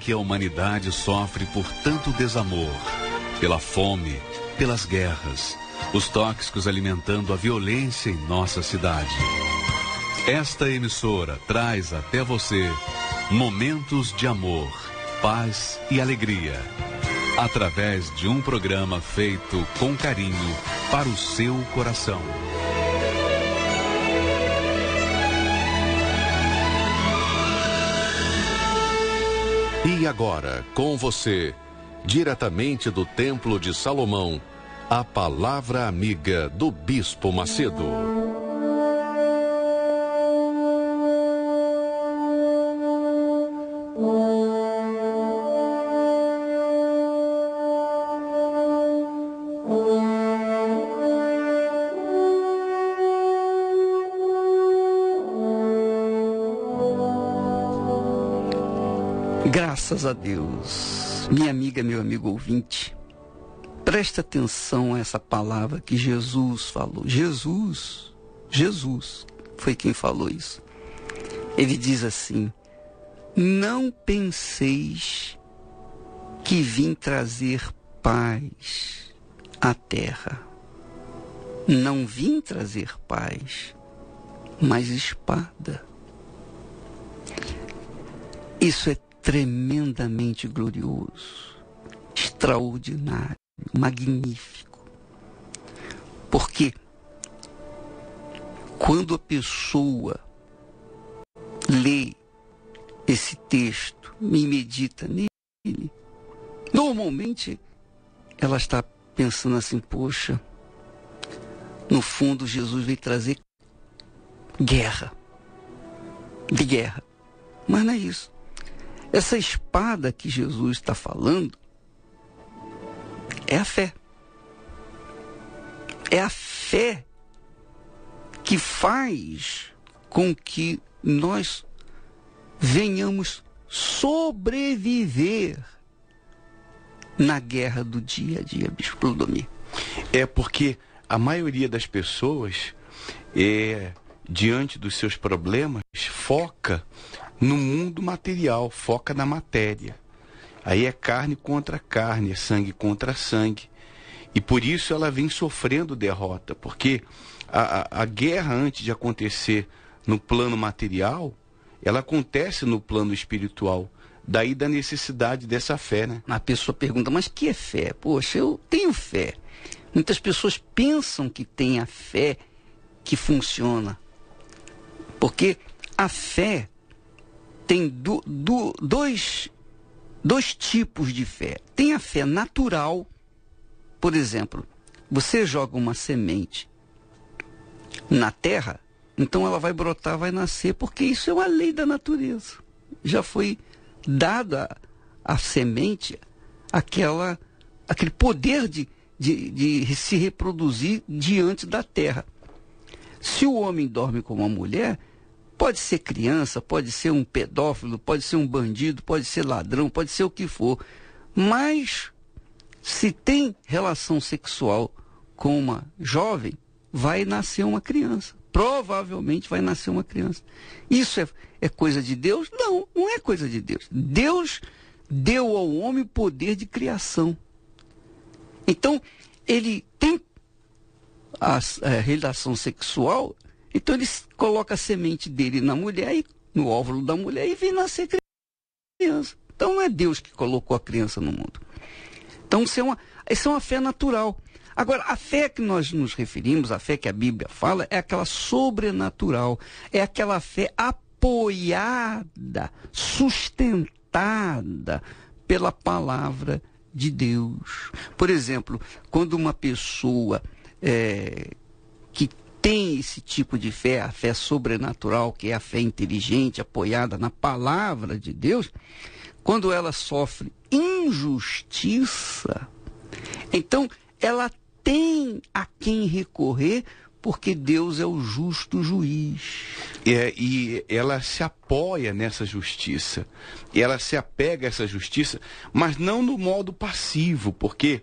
que a humanidade sofre por tanto desamor, pela fome, pelas guerras, os tóxicos alimentando a violência em nossa cidade. Esta emissora traz até você momentos de amor, paz e alegria, através de um programa feito com carinho para o seu coração. E agora, com você, diretamente do Templo de Salomão, a palavra amiga do Bispo Macedo. Graças a Deus, minha amiga, meu amigo ouvinte, presta atenção a essa palavra que Jesus falou. Jesus foi quem falou isso. Ele diz assim: não penseis que vim trazer paz à terra. Não vim trazer paz, mas espada. Isso é tremendamente glorioso, extraordinário, magnífico. Porque quando a pessoa lê esse texto e medita nele, normalmente ela está pensando assim: poxa, no fundo Jesus veio trazer guerra. Mas não é isso. Essa espada que Jesus está falando é a fé. É a fé que faz com que nós venhamos sobreviver na guerra do dia a dia, Bispo Clodomir. É porque a maioria das pessoas, diante dos seus problemas, foca no mundo material, foca na matéria. Aí é carne contra carne, é sangue contra sangue. E por isso ela vem sofrendo derrota, porque a guerra, antes de acontecer no plano material, ela acontece no plano espiritual. Daí da necessidade dessa fé, né? A pessoa pergunta: mas que é fé? Poxa, eu tenho fé. Muitas pessoas pensam que tem a fé que funciona. Porque a fé tem dois tipos de fé. Tem a fé natural. Por exemplo, você joga uma semente na terra, então ela vai brotar, vai nascer, porque isso é uma lei da natureza. Já foi dada à semente aquele poder de se reproduzir diante da terra. Se o homem dorme com uma mulher, pode ser criança, pode ser um pedófilo, pode ser um bandido, pode ser ladrão, pode ser o que for. Mas, se tem relação sexual com uma jovem, vai nascer uma criança. Provavelmente vai nascer uma criança. Isso é coisa de Deus? Não, não é coisa de Deus. Deus deu ao homem o poder de criação. Então, ele tem a relação sexual. Então ele coloca a semente dele na mulher, no óvulo da mulher, e vem nascer criança. Então não é Deus que colocou a criança no mundo. Então isso é uma fé natural. Agora, a fé que nós nos referimos, a fé que a Bíblia fala, é aquela sobrenatural. É aquela fé apoiada, sustentada pela palavra de Deus. Por exemplo, quando uma pessoa que tem esse tipo de fé, a fé sobrenatural, que é a fé inteligente, apoiada na palavra de Deus, quando ela sofre injustiça, então ela tem a quem recorrer, porque Deus é o justo juiz. E ela se apoia nessa justiça, ela se apega a essa justiça, mas não no modo passivo, porque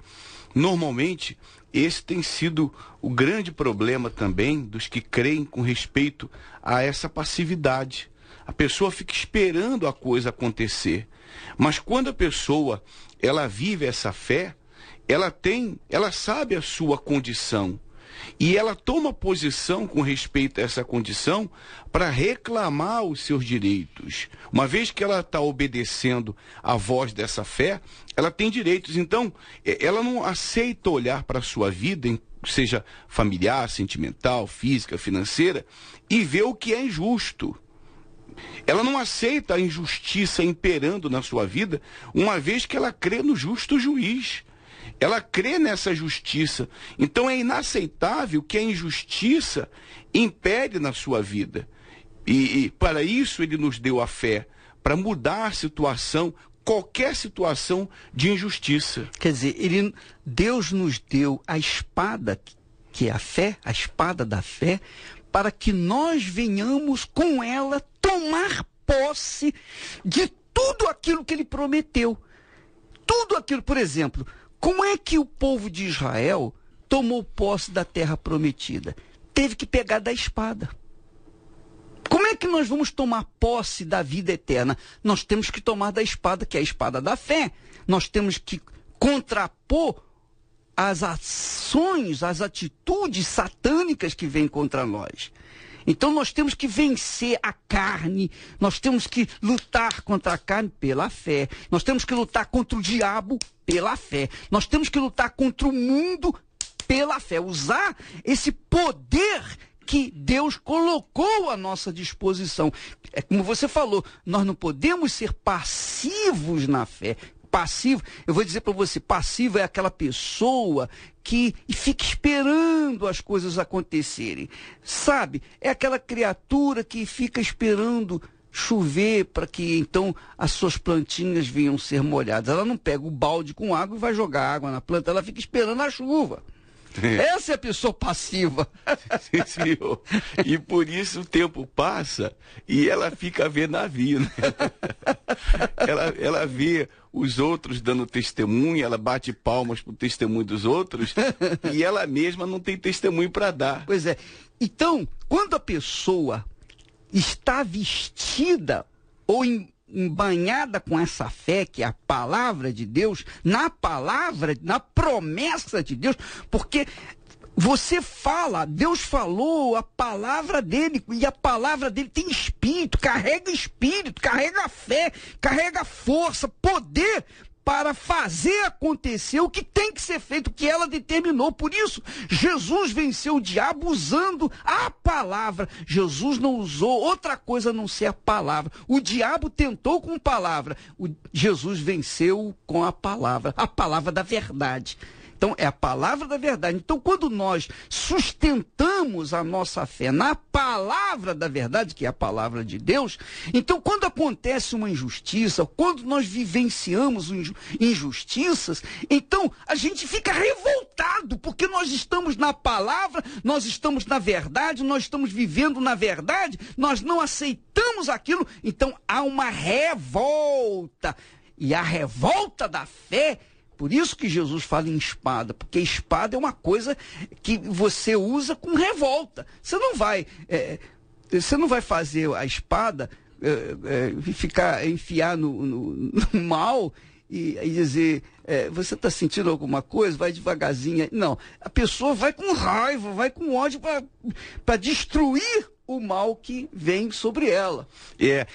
normalmente esse tem sido o grande problema também dos que creem com respeito a essa passividade. A pessoa fica esperando a coisa acontecer. Mas quando a pessoa, ela vive essa fé, ela sabe a sua condição. E ela toma posição com respeito a essa condição para reclamar os seus direitos. Uma vez que ela está obedecendo à voz dessa fé, ela tem direitos. Então, ela não aceita olhar para a sua vida, seja familiar, sentimental, física, financeira, e ver o que é injusto. Ela não aceita a injustiça imperando na sua vida, uma vez que ela crê no justo juiz. Ela crê nessa justiça. Então é inaceitável que a injustiça impere na sua vida. E para isso ele nos deu a fé, para mudar a situação, qualquer situação de injustiça. Quer dizer, Deus nos deu a espada, que é a fé, a espada da fé, para que nós venhamos com ela tomar posse de tudo aquilo que ele prometeu. Tudo aquilo, por exemplo, como é que o povo de Israel tomou posse da terra prometida? Teve que pegar da espada. Como é que nós vamos tomar posse da vida eterna? Nós temos que tomar da espada, que é a espada da fé. Nós temos que contrapor as ações, as atitudes satânicas que vêm contra nós. Então nós temos que vencer a carne, nós temos que lutar contra a carne pela fé, nós temos que lutar contra o diabo pela fé, nós temos que lutar contra o mundo pela fé, usar esse poder que Deus colocou à nossa disposição. É como você falou, nós não podemos ser passivos na fé. Passivo, eu vou dizer para você, passivo é aquela pessoa que fica esperando as coisas acontecerem. Sabe? É aquela criatura que fica esperando chover para que então as suas plantinhas venham ser molhadas. Ela não pega o balde com água e vai jogar água na planta, ela fica esperando a chuva. Essa é a pessoa passiva. Sim, senhor. E por isso o tempo passa e ela fica a ver navio, né? Ela vê os outros dando testemunho, ela bate palmas pro testemunho dos outros e ela mesma não tem testemunho para dar. Pois é. Então, quando a pessoa está vestida ou embanhada com essa fé, que é a palavra de Deus, na promessa de Deus, porque você fala, Deus falou a palavra dele, e a palavra dele tem espírito, carrega fé, carrega força, poder para fazer acontecer o que tem que ser feito, o que ela determinou. Por isso, Jesus venceu o diabo usando a palavra. Jesus não usou outra coisa a não ser a palavra. O diabo tentou com palavra. Jesus venceu com a palavra da verdade. Então, é a palavra da verdade. Então, quando nós sustentamos a nossa fé na palavra da verdade, que é a palavra de Deus, então, quando acontece uma injustiça, quando nós vivenciamos injustiças, então, a gente fica revoltado, porque nós estamos na palavra, nós estamos na verdade, nós estamos vivendo na verdade, nós não aceitamos aquilo, então, há uma revolta. E a revolta da fé, por isso que Jesus fala em espada, porque espada é uma coisa que você usa com revolta. Você não vai fazer a espada enfiar no mal e dizer, você está sentindo alguma coisa? Vai devagarzinho. Não, a pessoa vai com raiva, vai com ódio para destruir o mal que vem sobre ela.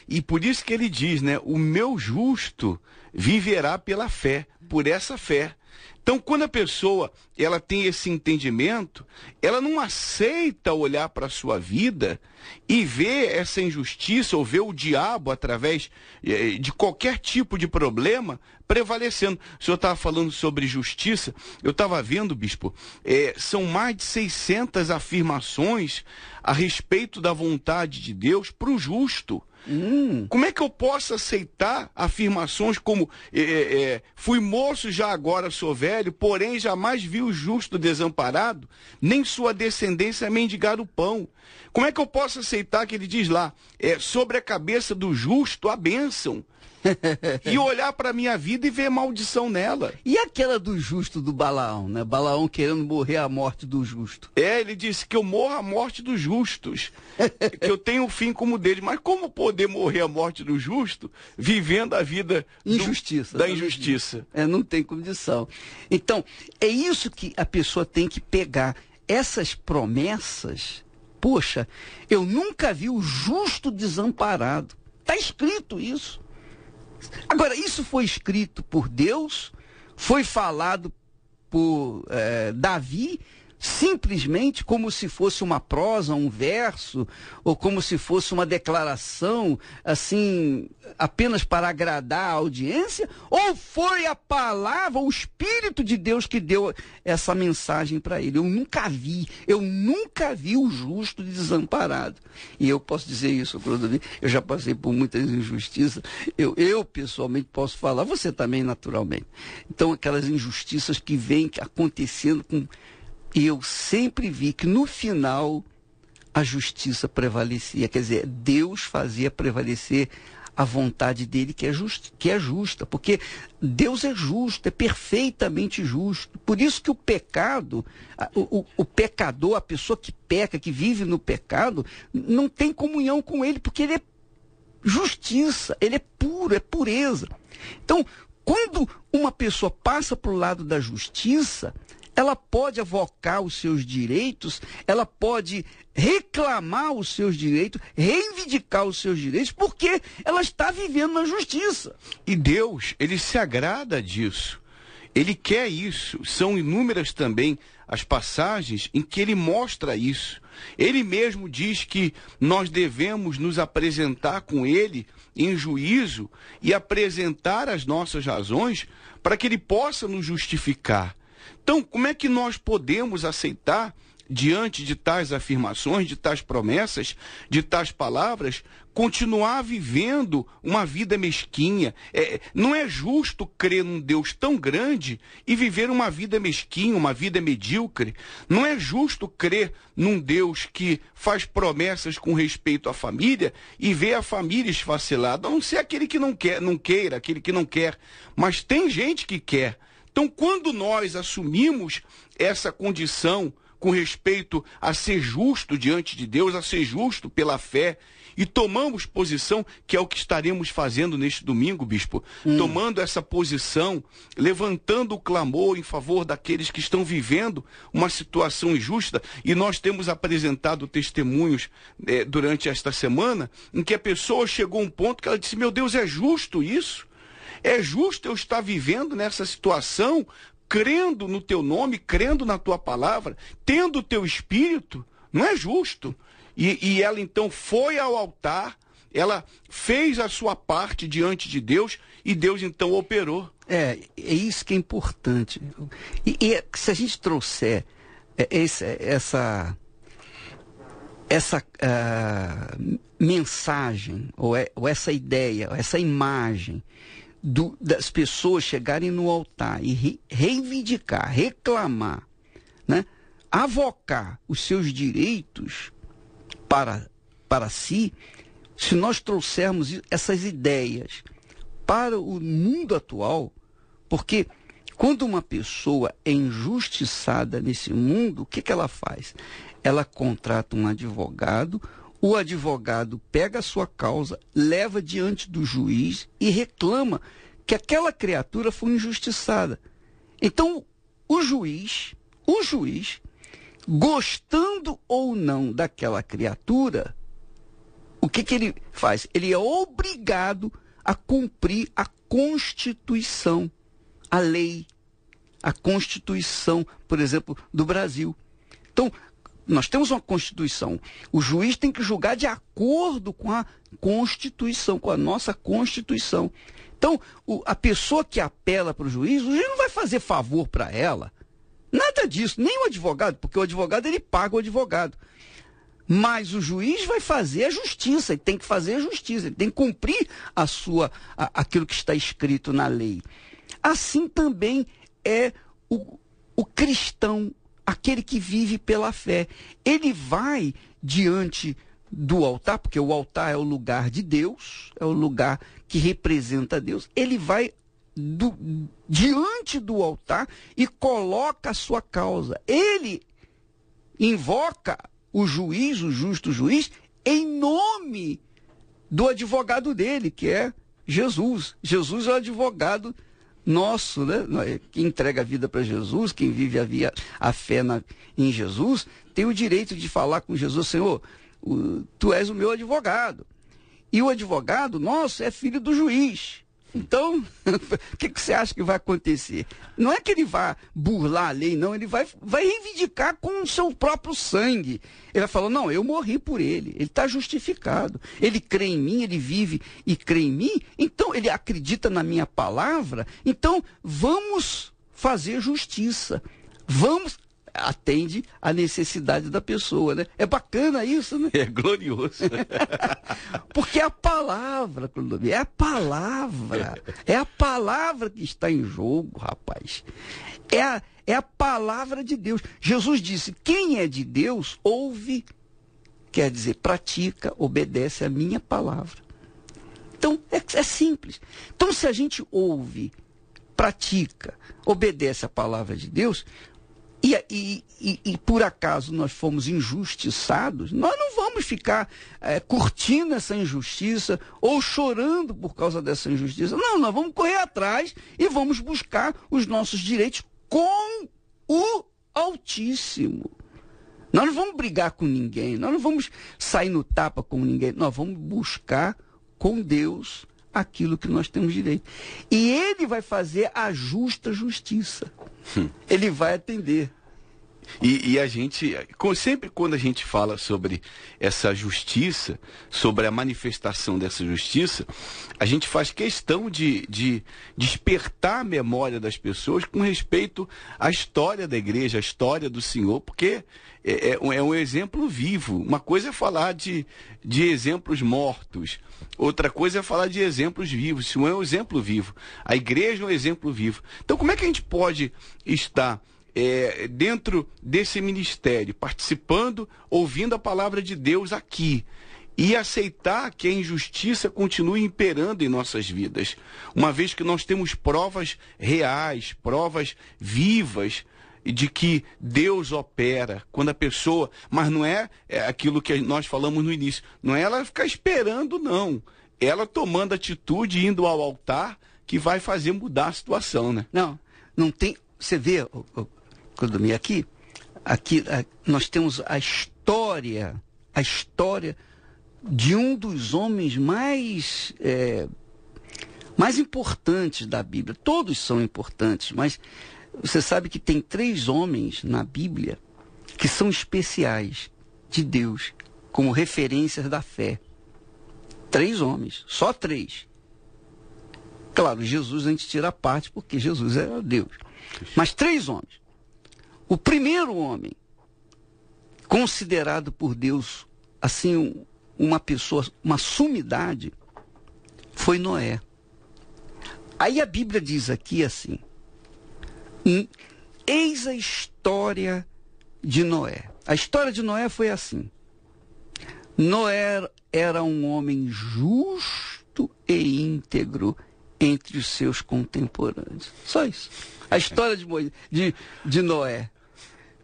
E por isso que ele diz, né? O meu justo viverá pela fé, por essa fé. Então, quando a pessoa ela tem esse entendimento, ela não aceita olhar para a sua vida e ver essa injustiça ou ver o diabo através de qualquer tipo de problema prevalecendo. O senhor estava falando sobre justiça, eu estava vendo, bispo, são mais de 600 afirmações a respeito da vontade de Deus para o justo. Como é que eu posso aceitar afirmações como fui moço, já agora sou velho, porém jamais vi o justo desamparado, nem sua descendência mendigar o pão? Como é que eu posso aceitar que ele diz lá, sobre a cabeça do justo a bênção? e olhar para a minha vida e ver maldição nela. E aquela do justo do Balaão, né? Balaão querendo morrer a morte do justo. Ele disse que eu morro a morte dos justos, que eu tenho um fim como dele. Mas como poder morrer a morte do justo vivendo a vida da injustiça? Não tem condição. Então, é isso que a pessoa tem que pegar. Essas promessas, poxa, eu nunca vi o justo desamparado. Está escrito isso. Agora, isso foi escrito por Deus, foi falado por Davi, simplesmente como se fosse uma prosa, um verso, ou como se fosse uma declaração, assim, apenas para agradar a audiência? Ou foi a palavra, o Espírito de Deus que deu essa mensagem para ele? Eu nunca vi o justo desamparado. E eu posso dizer isso, Clodomir, eu já passei por muitas injustiças, eu pessoalmente posso falar, você também naturalmente. Então, aquelas injustiças que vêm acontecendo com... E eu sempre vi que no final a justiça prevalecia. Quer dizer, Deus fazia prevalecer a vontade dele que é justa. Porque Deus é justo, é perfeitamente justo. Por isso que o pecado, o pecador, a pessoa que peca, que vive no pecado, não tem comunhão com ele, porque ele é justiça, ele é puro, é pureza. Então, quando uma pessoa passa para o lado da justiça, ela pode avocar os seus direitos, ela pode reclamar os seus direitos, reivindicar os seus direitos, porque ela está vivendo na justiça. E Deus, ele se agrada disso. Ele quer isso. São inúmeras também as passagens em que ele mostra isso. Ele mesmo diz que nós devemos nos apresentar com ele em juízo e apresentar as nossas razões para que ele possa nos justificar. Então, como é que nós podemos aceitar, diante de tais afirmações, de tais promessas, de tais palavras, continuar vivendo uma vida mesquinha? Não é justo crer num Deus tão grande e viver uma vida mesquinha, uma vida medíocre. Não é justo crer num Deus que faz promessas com respeito à família e ver a família esfacelada. A não ser aquele que não queira, aquele que não quer. Mas tem gente que quer. Então, quando nós assumimos essa condição com respeito a ser justo diante de Deus, a ser justo pela fé, e tomamos posição, que é o que estaremos fazendo neste domingo, bispo, tomando essa posição, levantando o clamor em favor daqueles que estão vivendo uma situação injusta, e nós temos apresentado testemunhos durante esta semana, em que a pessoa chegou a um ponto que ela disse: meu Deus, é justo isso? É justo eu estar vivendo nessa situação, crendo no teu nome, crendo na tua palavra, tendo o teu espírito? Não é justo. E ela então foi ao altar, ela fez a sua parte diante de Deus e Deus então operou. É isso que é importante. E se a gente trouxer essa mensagem, ou essa ideia, essa imagem, das pessoas chegarem no altar e reivindicar, reclamar, né? Avocar os seus direitos para si, se nós trouxermos essas ideias para o mundo atual, porque quando uma pessoa é injustiçada nesse mundo, o que ela faz? Ela contrata um advogado, o advogado pega a sua causa, leva diante do juiz e reclama que aquela criatura foi injustiçada. Então, o juiz, gostando ou não daquela criatura, o que ele faz? Ele é obrigado a cumprir a Constituição, a lei, a Constituição, por exemplo, do Brasil. Então, nós temos uma Constituição. O juiz tem que julgar de acordo com a Constituição, com a nossa Constituição. Então, a pessoa que apela para o juiz não vai fazer favor para ela. Nada disso, nem o advogado, porque o advogado ele paga o advogado. Mas o juiz vai fazer a justiça, ele tem que fazer a justiça, ele tem que cumprir aquilo que está escrito na lei. Assim também é o cristão, aquele que vive pela fé. Ele vai diante do altar, porque o altar é o lugar de Deus, é o lugar que representa Deus, ele vai diante do altar e coloca a sua causa. Ele invoca o juiz, o justo juiz, em nome do advogado dele, que é Jesus. Jesus é o advogado nosso, né? Quem entrega a vida para Jesus, quem vive a fé em Jesus, tem o direito de falar com Jesus: Senhor, tu és o meu advogado. E o advogado nosso é filho do juiz. Então, o que você acha que vai acontecer? Não é que ele vai burlar a lei, não. Ele vai reivindicar com o seu próprio sangue. Ele vai falar: não, eu morri por ele. Ele está justificado. Ele crê em mim, ele vive e crê em mim. Então, ele acredita na minha palavra. Então, vamos fazer justiça. Atende à necessidade da pessoa, né? É bacana isso, né? É glorioso. Porque é a palavra, Clodomir, é a palavra que está em jogo, rapaz. É a palavra de Deus. Jesus disse: quem é de Deus, ouve, quer dizer, pratica, obedece a minha palavra. Então, é simples. Então, se a gente ouve, pratica, obedece a palavra de Deus, e por acaso nós fomos injustiçados, nós não vamos ficar curtindo essa injustiça ou chorando por causa dessa injustiça. Não, nós vamos correr atrás e vamos buscar os nossos direitos com o Altíssimo. Nós não vamos brigar com ninguém, nós não vamos sair no tapa com ninguém, nós vamos buscar com Deus aquilo que nós temos direito. E ele vai fazer a justa justiça. Ele vai atender. E a gente, sempre quando a gente fala sobre essa justiça, sobre a manifestação dessa justiça, a gente faz questão de despertar a memória das pessoas com respeito à história da igreja, à história do Senhor, porque é um exemplo vivo. Uma coisa é falar de exemplos mortos, outra coisa é falar de exemplos vivos. Isso é um exemplo vivo. A igreja é um exemplo vivo. Então, como é que a gente pode estar dentro desse ministério, participando, ouvindo a palavra de Deus aqui, e aceitar que a injustiça continue imperando em nossas vidas, uma vez que nós temos provas reais, provas vivas de que Deus opera quando a pessoa, mas não é aquilo que nós falamos no início, não é ela ficar esperando, não, ela tomando atitude, indo ao altar, que vai fazer mudar a situação, né? Não tem, você vê, Clodomir, aqui nós temos a história de um dos homens mais importantes da Bíblia. Todos são importantes, mas você sabe que tem 3 homens na Bíblia que são especiais de Deus, como referências da fé. 3 homens, só 3. Claro, Jesus a gente tira a parte porque Jesus era Deus. Mas 3 homens. O primeiro homem, considerado por Deus, assim, uma pessoa, uma sumidade, foi Noé. Aí a Bíblia diz aqui assim: eis a história de Noé. A história de Noé foi assim: Noé era um homem justo e íntegro entre os seus contemporâneos. Só isso. A história de Noé.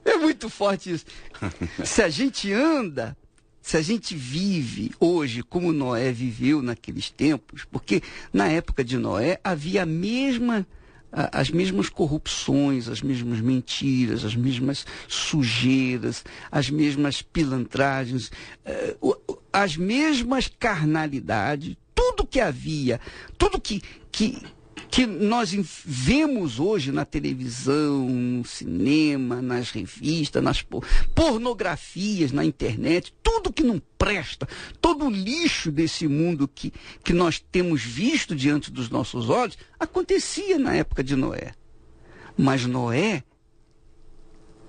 É muito forte isso. Se a gente vive hoje como Noé viveu naqueles tempos, porque na época de Noé havia as mesmas corrupções, as mesmas mentiras, as mesmas sujeiras, as mesmas pilantragens, as mesmas carnalidades, tudo que havia, tudo que nós vemos hoje na televisão, no cinema, nas revistas, nas pornografias, na internet, tudo que não presta, todo o lixo desse mundo que nós temos visto diante dos nossos olhos, acontecia na época de Noé. Mas Noé,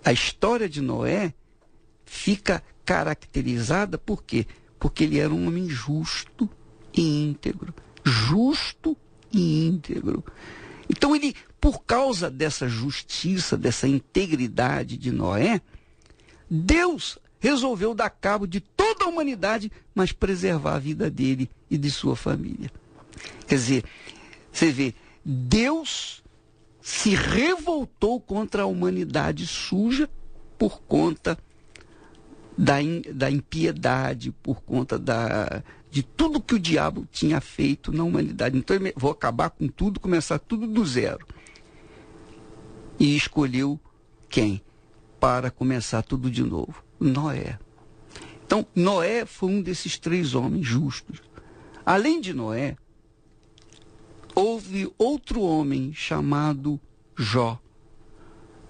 a história de Noé fica caracterizada por quê? Porque ele era um homem justo e íntegro. Justo e íntegro. Então ele, por causa dessa justiça, dessa integridade de Noé, Deus resolveu dar cabo de todo toda a humanidade, mas preservar a vida dele e de sua família. Quer dizer, você vê, Deus se revoltou contra a humanidade suja por conta da impiedade, por conta de tudo que o diabo tinha feito na humanidade. Então, vou acabar com tudo, começar tudo do zero. E escolheu quem? Para começar tudo de novo. Noé. Então, Noé foi um desses 3 homens justos. Além de Noé, houve outro homem chamado Jó.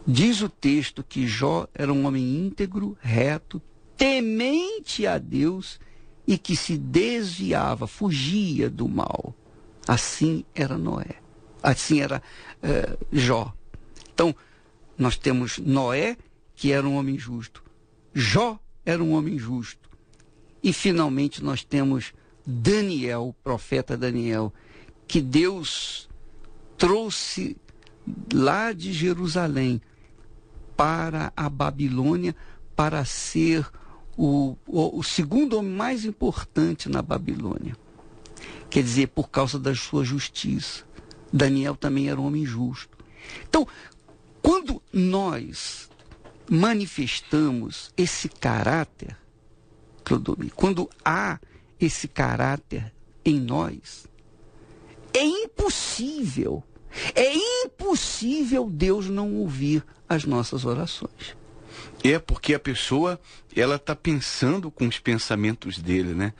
Diz o texto que Jó era um homem íntegro, reto, temente a Deus e que se desviava, fugia do mal. Assim era Noé. Assim era Jó. Então, nós temos Noé, que era um homem justo. Jó era um homem justo. E, finalmente, nós temos Daniel, o profeta Daniel, que Deus trouxe lá de Jerusalém para a Babilônia, para ser o segundo homem mais importante na Babilônia. Quer dizer, por causa da sua justiça. Daniel também era um homem justo. Então, quando nós manifestamos esse caráter, Clodomir, quando há esse caráter em nós, é impossível Deus não ouvir as nossas orações. É porque a pessoa, ela está pensando com os pensamentos dele, né?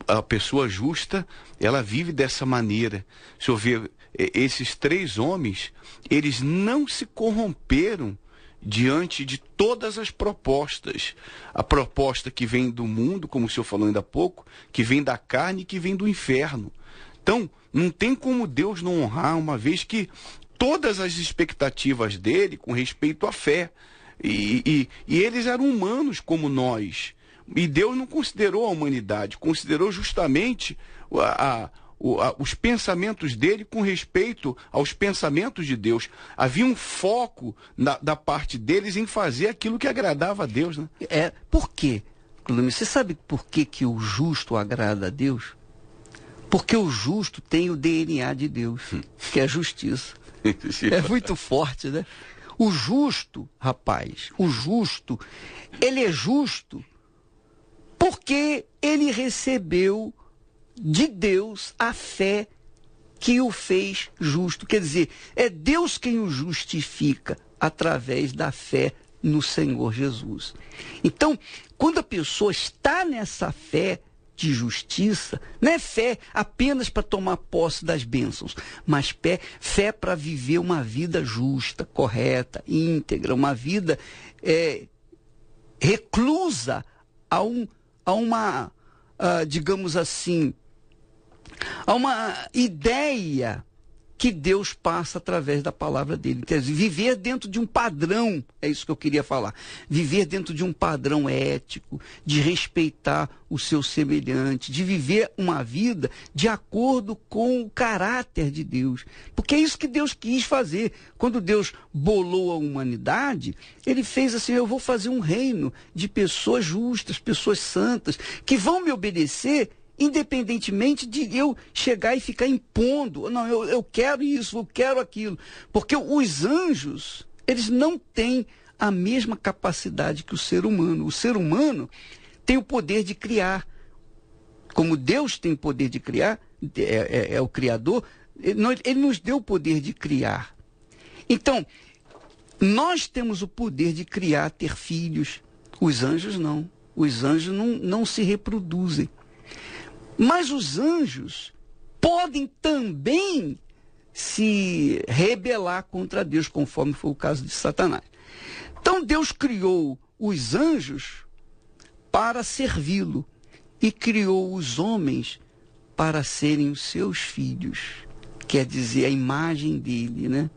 A pessoa justa, ela vive dessa maneira. Se eu ver esses 3 homens, eles não se corromperam diante de todas as propostas. A proposta que vem do mundo, como o senhor falou ainda há pouco, que vem da carne e que vem do inferno. Então, não tem como Deus não honrar, uma vez que todas as expectativas dele com respeito à fé, e eles eram humanos como nós. E Deus não considerou a humanidade, considerou justamente os pensamentos dele com respeito aos pensamentos de Deus. Havia um foco da parte deles em fazer aquilo que agradava a Deus, né? Por quê? Você sabe por que o justo agrada a Deus? Porque o justo tem o DNA de Deus, que é a justiça. É muito forte, né? O justo, rapaz, ele é justo porque ele recebeu de Deus a fé que o fez justo. Quer dizer, é Deus quem o justifica através da fé no Senhor Jesus. Então, quando a pessoa está nessa fé de justiça, não é fé apenas para tomar posse das bênçãos, mas fé para viver uma vida justa, correta, íntegra, uma vida reclusa a uma, digamos assim, a uma ideia que Deus passa através da palavra dele. Quer dizer, viver dentro de um padrão, é isso que eu queria falar, viver dentro de um padrão ético, de respeitar o seu semelhante, de viver uma vida de acordo com o caráter de Deus. Porque é isso que Deus quis fazer. Quando Deus bolou a humanidade, ele fez assim: eu vou fazer um reino de pessoas justas, pessoas santas, que vão me obedecer independentemente de eu chegar e ficar impondo. Não, eu quero isso, eu quero aquilo. Porque os anjos, eles não têm a mesma capacidade que o ser humano. O ser humano tem o poder de criar. Como Deus tem o poder de criar, é o Criador, ele nos deu o poder de criar. Então, nós temos o poder de criar, ter filhos. Os anjos não. Os anjos não se reproduzem. Mas os anjos podem também se rebelar contra Deus, conforme foi o caso de Satanás. Então Deus criou os anjos para servi-lo e criou os homens para serem os seus filhos. Quer dizer, a imagem dele, né?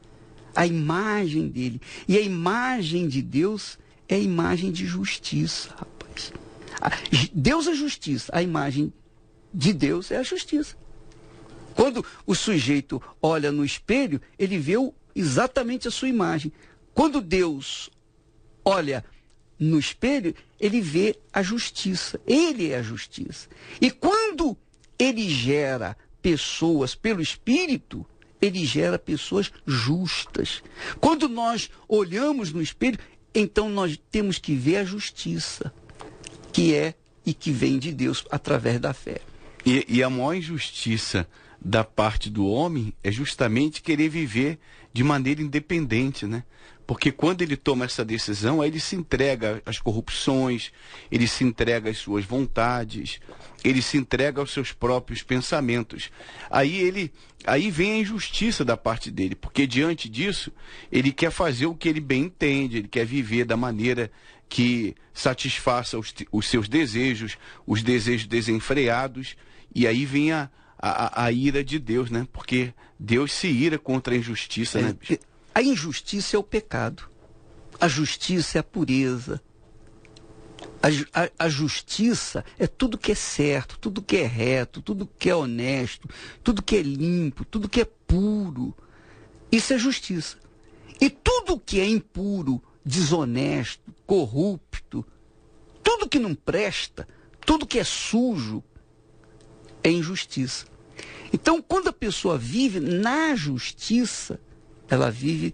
A imagem dele. E a imagem de Deus é a imagem de justiça, rapaz. Deus é justiça, a imagem de Deus é a justiça. Quando o sujeito olha no espelho, ele vê exatamente a sua imagem. Quando Deus olha no espelho, ele vê a justiça. Ele é a justiça. E quando ele gera pessoas pelo Espírito, ele gera pessoas justas. Quando nós olhamos no espelho, então nós temos que ver a justiça, que é e que vem de Deus através da fé. E a maior injustiça da parte do homem é justamente querer viver de maneira independente, né? Porque quando ele toma essa decisão, aí ele se entrega às corrupções, ele se entrega às suas vontades, ele se entrega aos seus próprios pensamentos. Aí vem a injustiça da parte dele, porque diante disso, ele quer fazer o que ele bem entende, ele quer viver da maneira que satisfaça os seus desejos, os desejos desenfreados, e aí vem a ira de Deus, né? Porque Deus se ira contra a injustiça, né, bicho? A injustiça é o pecado. A justiça é a pureza. A justiça é tudo que é certo, tudo que é reto, tudo que é honesto, tudo que é limpo, tudo que é puro. Isso é justiça. E tudo que é impuro, desonesto, corrupto, tudo que não presta, tudo que é sujo, é injustiça. Então, quando a pessoa vive na justiça, ela vive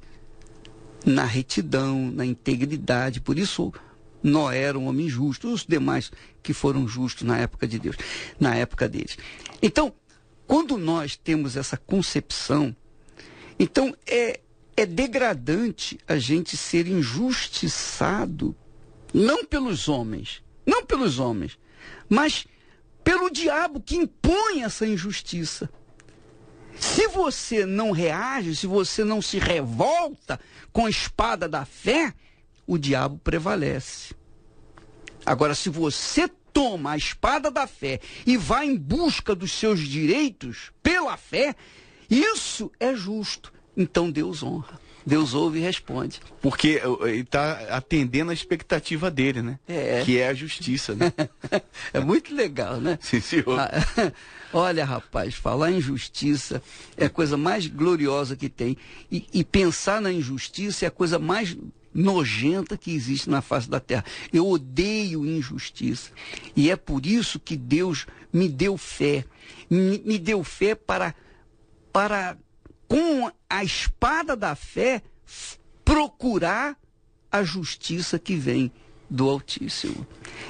na retidão, na integridade. Por isso, Noé era um homem justo, os demais que foram justos na época de Deus, na época deles. Então, quando nós temos essa concepção, então é degradante a gente ser injustiçado, não pelos homens, mas pelo diabo que impõe essa injustiça. Se você não reage, se você não se revolta com a espada da fé, o diabo prevalece. Agora, se você toma a espada da fé e vai em busca dos seus direitos pela fé, isso é justo. Então Deus honra. Deus ouve e responde. Porque ele está atendendo a expectativa dele, né? Que é a justiça, né? É muito legal, né? Sim, senhor. Olha, rapaz, falar em justiça é a coisa mais gloriosa que tem. E pensar na injustiça é a coisa mais nojenta que existe na face da terra. Eu odeio injustiça. E é por isso que Deus me deu fé. Me deu fé para com a espada da fé, procurar a justiça que vem do Altíssimo.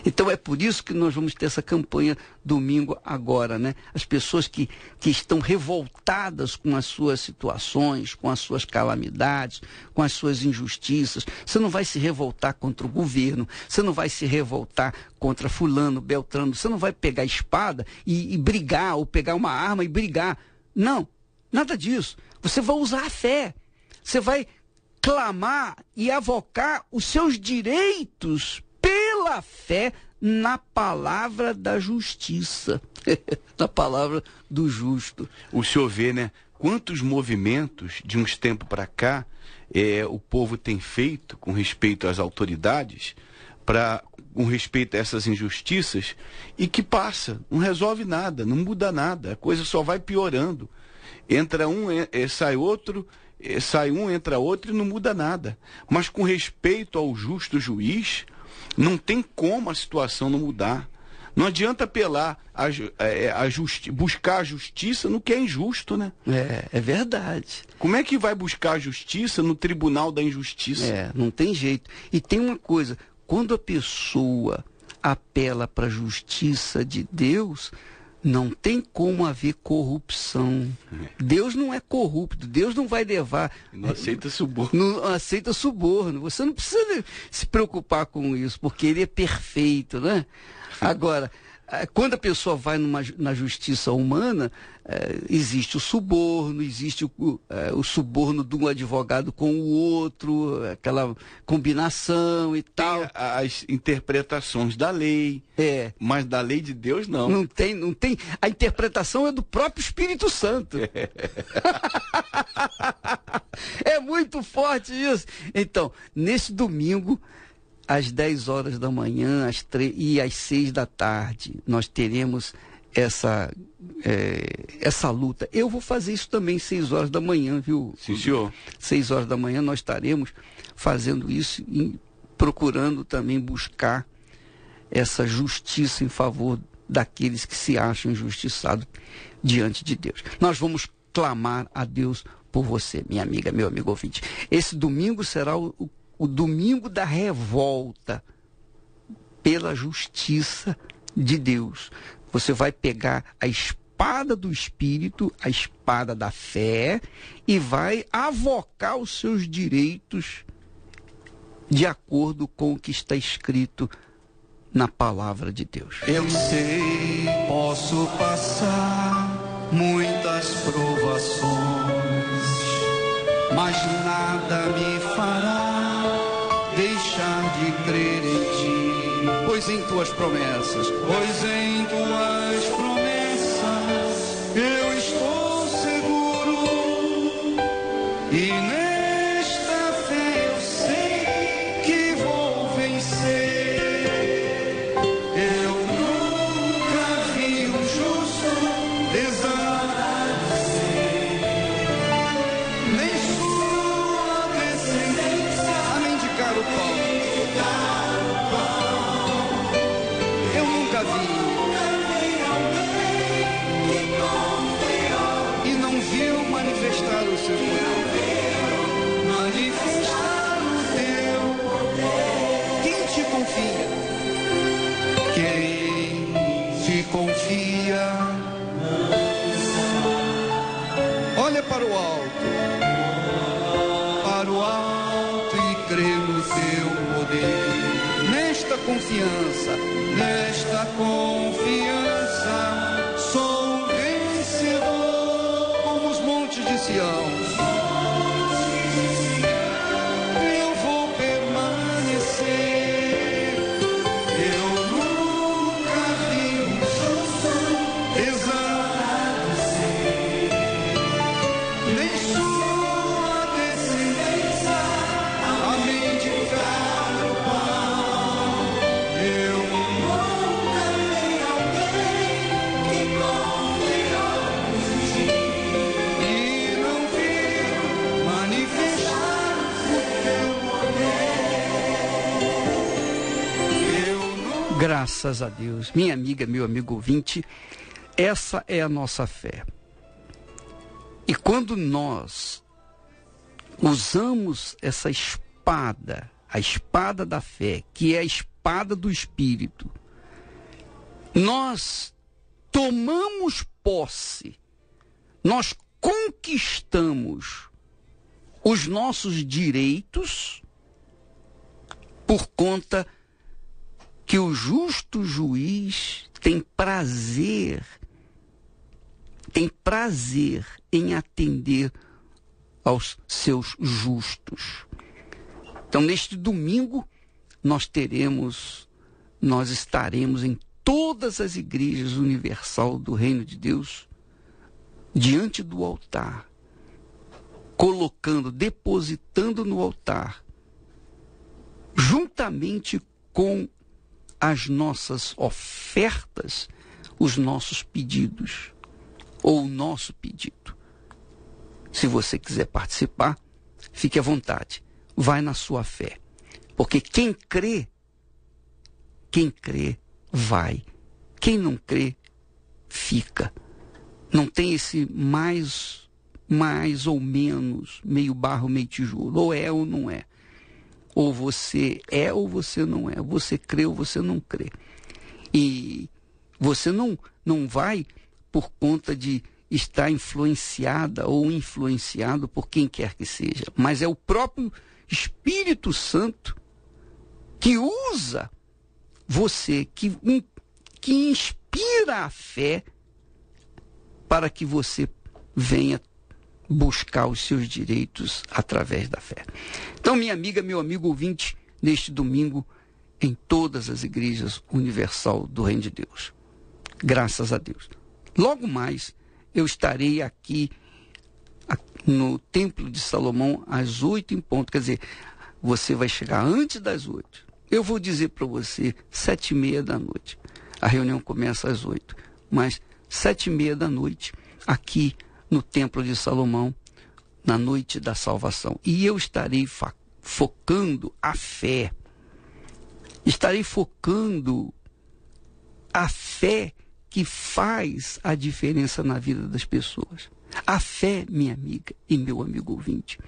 Então é por isso que nós vamos ter essa campanha domingo agora, né? As pessoas que estão revoltadas com as suas situações, com as suas calamidades, com as suas injustiças. Você não vai se revoltar contra o governo, você não vai se revoltar contra fulano, beltrano, você não vai pegar a espada e brigar, ou pegar uma arma e brigar. Não, nada disso. Você vai usar a fé. Você vai clamar e avocar os seus direitos pela fé na palavra da justiça, na palavra do justo. O senhor vê, né? Quantos movimentos de uns tempos para cá o povo tem feito com respeito às autoridades, com respeito a essas injustiças, e que passa, não resolve nada, não muda nada, a coisa só vai piorando. Entra um, sai outro, sai um, entra outro e não muda nada. Mas com respeito ao justo juiz, não tem como a situação não mudar. Não adianta apelar buscar a justiça no que é injusto, né? É verdade. Como é que vai buscar a justiça no tribunal da injustiça? Não tem jeito. E tem uma coisa, quando a pessoa apela para a justiça de Deus, não tem como haver corrupção. Deus não é corrupto, Deus não vai levar... Não aceita suborno. Não aceita suborno. Você não precisa se preocupar com isso, porque ele é perfeito, né? Agora, quando a pessoa vai na justiça humana, existe o suborno, existe o suborno de um advogado com o outro, aquela combinação e tal. Tem as interpretações da lei, mas da lei de Deus não. Não tem. A interpretação é do próprio Espírito Santo. É muito forte isso. Então, nesse domingo, às 10 horas da manhã e às 6 da tarde, nós teremos essa luta. Eu vou fazer isso também 6 horas da manhã, viu? Sim, senhor. 6 horas da manhã nós estaremos fazendo isso, procurando também buscar essa justiça em favor daqueles que se acham injustiçados diante de Deus. Nós vamos clamar a Deus por você, minha amiga, meu amigo ouvinte. Esse domingo será o domingo da revolta pela justiça de Deus. Você vai pegar a espada do Espírito, a espada da fé, e vai avocar os seus direitos de acordo com o que está escrito na palavra de Deus. Eu sei, posso passar muitas provações, mas nada me fará deixar de crer em ti. Pois em tuas promessas, eu estou seguro, e nesta fé eu sei que vou vencer. Eu nunca vi um justo desaparecer, nem sua descendência a mendigar o pão. Eu nunca vi. E não viu manifestar o seu poder. manifestar o teu poder. Quem te confia? Quem te confia, Olha para o alto. e crê no teu poder. Nesta confiança, Nesta confiança, sou um vencedor. como os montes de Sião, Eu vou permanecer. Eu nunca vi um justo desaparecer, nem sua descendência a mendigar o pão. Eu nunca vi alguém que confiou em ti e não viu manifestar o teu poder. Eu nunca. graças a Deus. Minha amiga, meu amigo ouvinte, essa é a nossa fé. E quando nós usamos essa espada, a espada da fé, que é a espada do Espírito, nós tomamos posse, nós conquistamos os nossos direitos por conta que o justo juiz tem prazer em atender aos seus justos. Então, neste domingo, nós estaremos em todas as igrejas universal do Reino de Deus, diante do altar, depositando no altar, juntamente com as nossas ofertas, os nossos pedidos, ou o nosso pedido. Se você quiser participar, fique à vontade. Vai na sua fé. Porque quem crê, vai. Quem não crê, fica. Não tem esse mais ou menos, meio barro, meio tijolo. Ou é ou não é. Ou você é ou você não é. Você crê ou você não crê. E você não vai por conta de estar influenciada ou influenciado por quem quer que seja. Mas é o próprio Espírito Santo que usa você, que inspira a fé para que você venha buscar os seus direitos através da fé. Então, minha amiga, meu amigo ouvinte, neste domingo, em todas as igrejas universal do Reino de Deus. Graças a Deus. Logo mais, eu estarei aqui no Templo de Salomão às 8 em ponto. Quer dizer, você vai chegar antes das 8. Eu vou dizer para você 7h30 da noite. A reunião começa às 8. Mas 7h30 da noite, aqui no Templo de Salomão, na noite da salvação. E eu estarei focando a fé. Estarei focando a fé que faz a diferença na vida das pessoas. A fé, minha amiga e meu amigo ouvinte,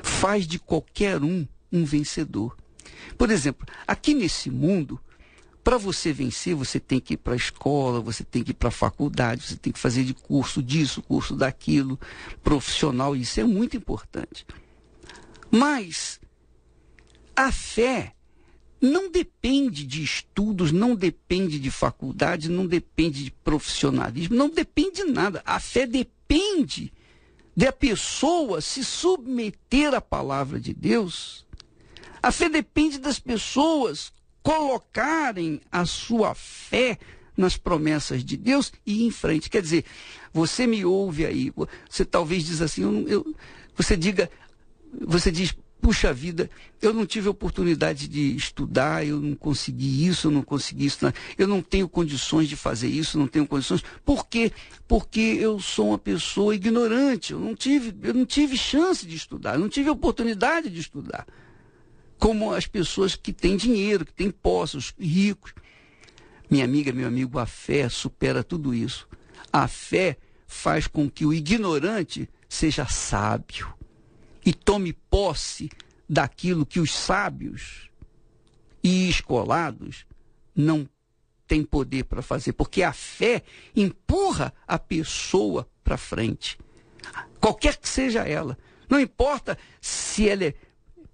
faz de qualquer um vencedor. Por exemplo, aqui nesse mundo, para você vencer, você tem que ir para a escola, você tem que ir para a faculdade, você tem que fazer de curso disso, curso daquilo, profissional, isso é muito importante. Mas a fé não depende de estudos, não depende de faculdade, não depende de profissionalismo, não depende de nada. A fé depende da pessoa se submeter à palavra de Deus. A fé depende das pessoas colocarem a sua fé nas promessas de Deus e ir em frente. Quer dizer, você me ouve aí, você talvez diz assim, você diz, puxa vida, eu não tive oportunidade de estudar, eu não consegui isso, eu não tenho condições de fazer isso, não tenho condições. Por quê? Porque eu sou uma pessoa ignorante, eu não tive chance de estudar, eu não tive oportunidade de estudar. Como as pessoas que têm dinheiro, que têm posses, ricos. Minha amiga, meu amigo, a fé supera tudo isso. A fé faz com que o ignorante seja sábio e tome posse daquilo que os sábios e escolados não têm poder para fazer, porque a fé empurra a pessoa para frente, qualquer que seja ela. Não importa se ela é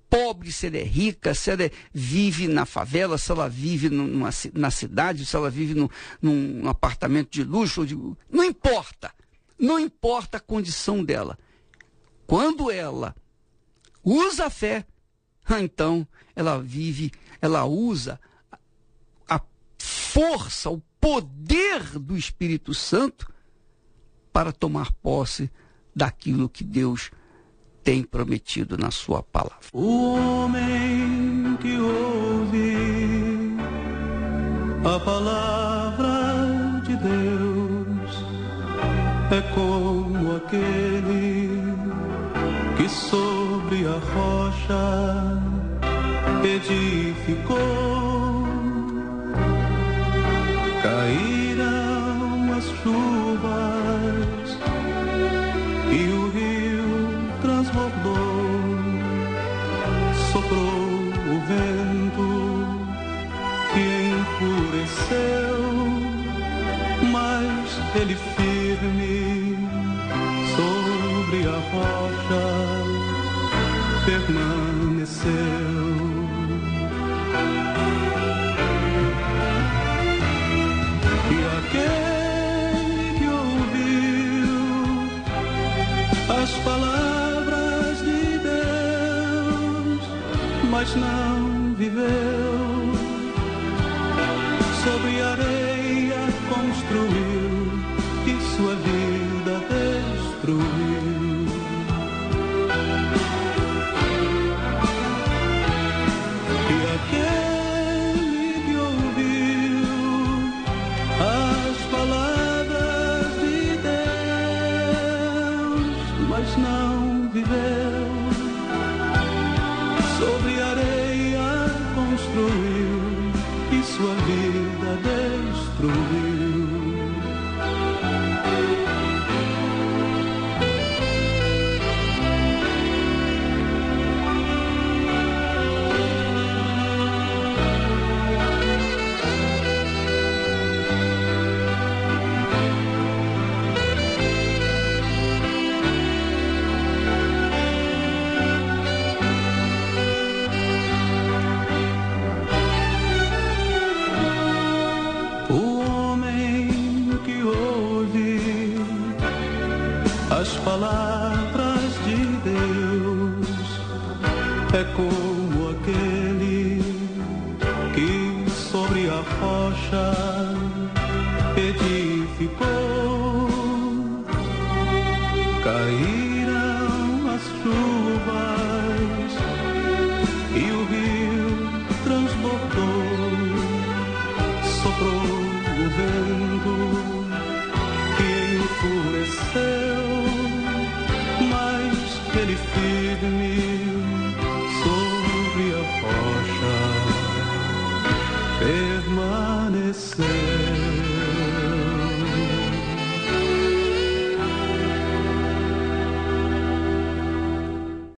pobre, se ela é rica, se ela vive na favela, se ela vive na cidade, se ela vive num apartamento de luxo, não importa. Não importa a condição dela. Quando ela usa a fé, então ela usa a força, o poder do Espírito Santo para tomar posse daquilo que Deus tem prometido na sua palavra. O homem que ouve a palavra de Deus é como aquele que sobre a rocha edificou. Caíram as chuvas e o rio transbordou, soprou o vento que enfureceu, mas ele firme sobre a rocha permaneceu. E aquele que ouviu as palavras de Deus, mas não viveu, sobre areia construiu e sua vida destruiu. E aquele que ouviu as palavras de Deus, mas não viveu, sobre areia construiu e sua vida destruiu. As palavras de Deus é como aquele que sobre a rocha